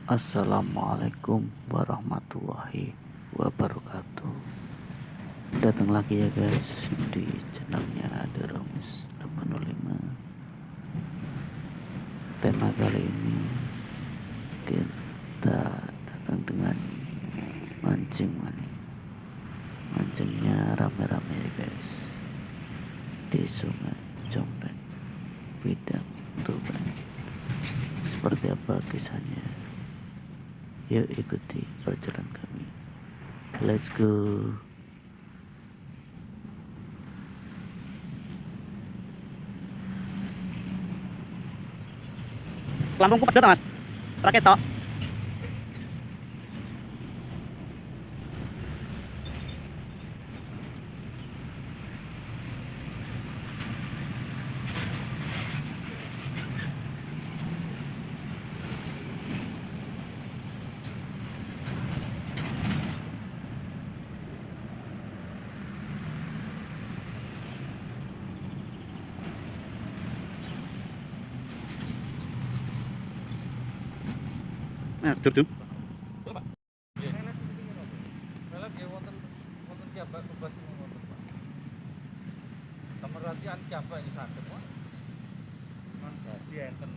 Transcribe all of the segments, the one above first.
Assalamualaikum warahmatullahi wabarakatuh. Datang lagi ya guys di channelnya The Romis 805. Tema kali ini kita datang dengan mancing mani. Mancingnya rame-rame ya guys di Sungai Combreng, Bidang, Tuban. Seperti apa kisahnya? Yuk ikuti perjalanan kami. Let's go. Lampungku pedot mas, raket tok. Nah, jur. Kemerhatian siapa ini sakit Pak? Man dadi enten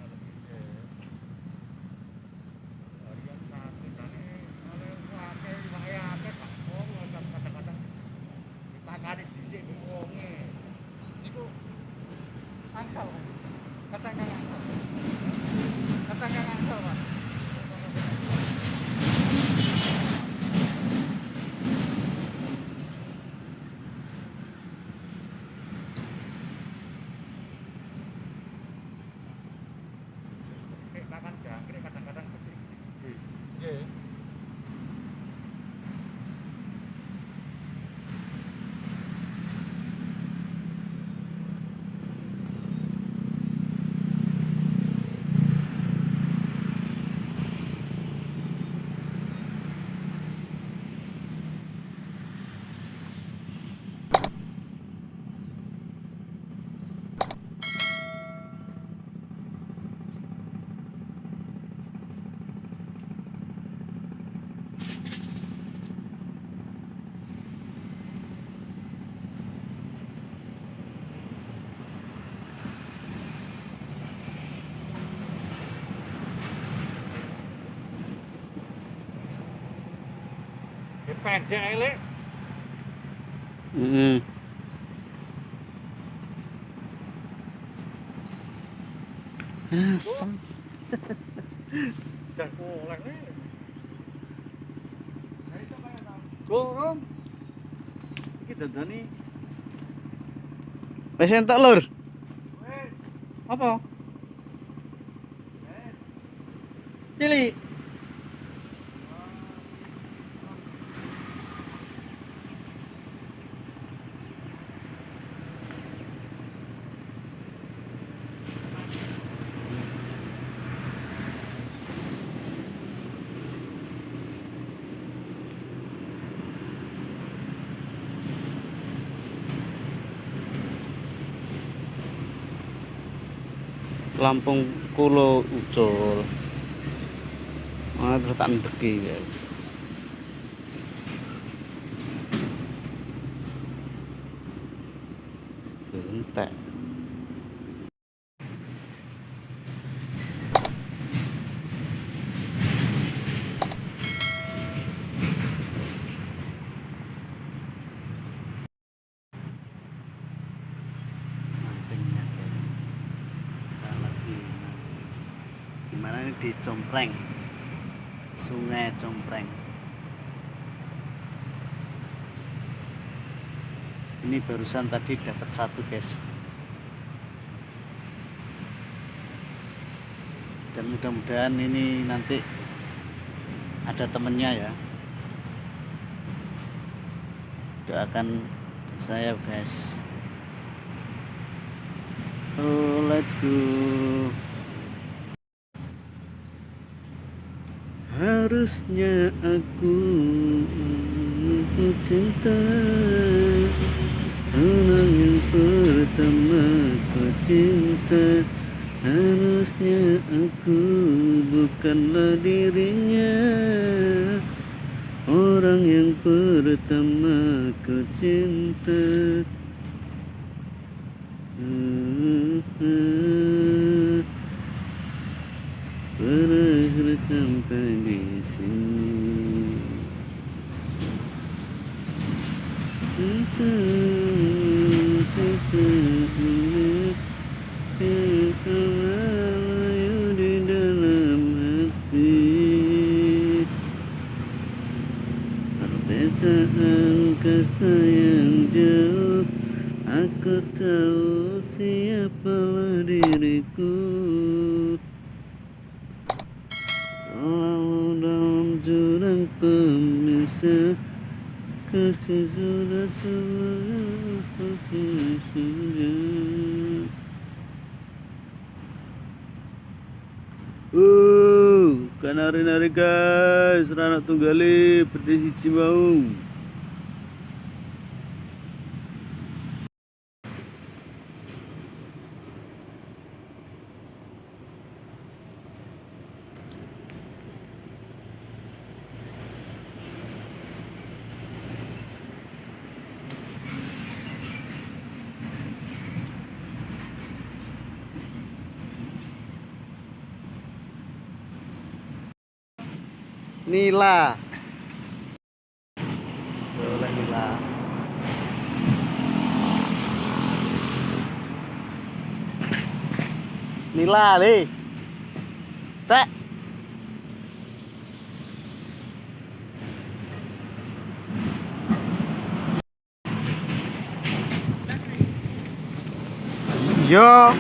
harian sakit ane oleh akeh wae akeh Pak. Oh, kadang-kadang dipakani dhisik wonge. Niku angkal. Kadang-kadang angkal. Kadang-kadang angkal Pak. Makan jangkrik kadang-kadang gede. Nggih. Pendek elek. Asem. Dan oleh nih. Nah, itu kayak tahu. Gorong. Iki dandani. Wes entuk lur. Wes. Apa? Cilik. Lampung Kulo Ucul. Terus tak ndeki ya. Entek. Mancingnya guys. Kita lagi gimana ini di Combreng, Sungai Combreng. Ini barusan tadi dapat satu guys, dan mudah-mudahan ini nanti ada temennya ya. Doakan saya guys. Oh, let's go. Harusnya aku cinta orang yang pertama ku cinta. Harusnya aku bukanlah dirinya, orang yang pertama ku cinta. Berakhir sampai di sini. Layu di dalam hati, perbedaan kasta yang jauh. Aku tahu siapalah diriku, lalu dalam jurang pemisah. Kasih sudah seperti senja. Kan nari-nari guys, Rana Tunggali, pedisi Cimaung. Nila, boleh Nila. Nila nih, cek. Yo.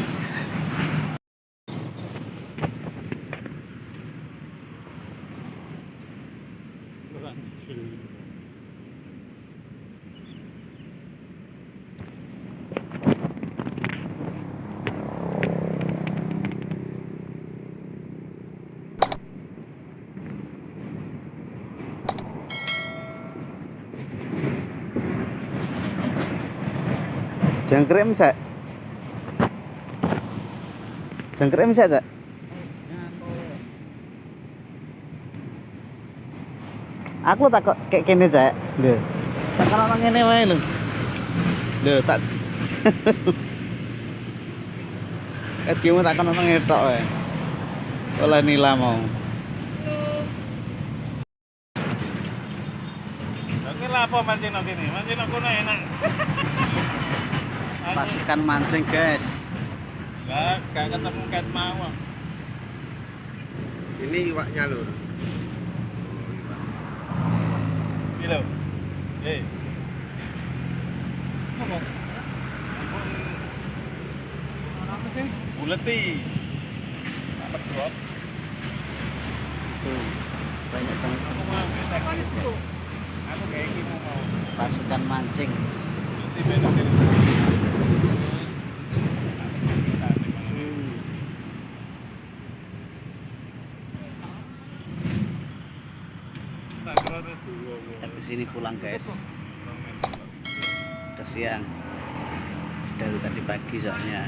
Jangkrik bisa? Jangkrik bisa tak? Aku tak kok kayak gini cek. Lho. Tak kan orang ngene wae lho. Lho tak. Kamu tak kan orang ngetok wae. Oleh Nila mau. Oke lah apa mancing nang kene? Mancing nang kono enak. Pasukan mancing guys. Lah, gak ketemu ket mau. Ini iwaknya lur. Piro? Buleti. Dapat drop. Tuh, banyak banget Aku mau aku kayak gini mau. pasukan mancing. Buleti bener bener. Habis ini pulang guys. Udah siang. Dari tadi pagi soalnya.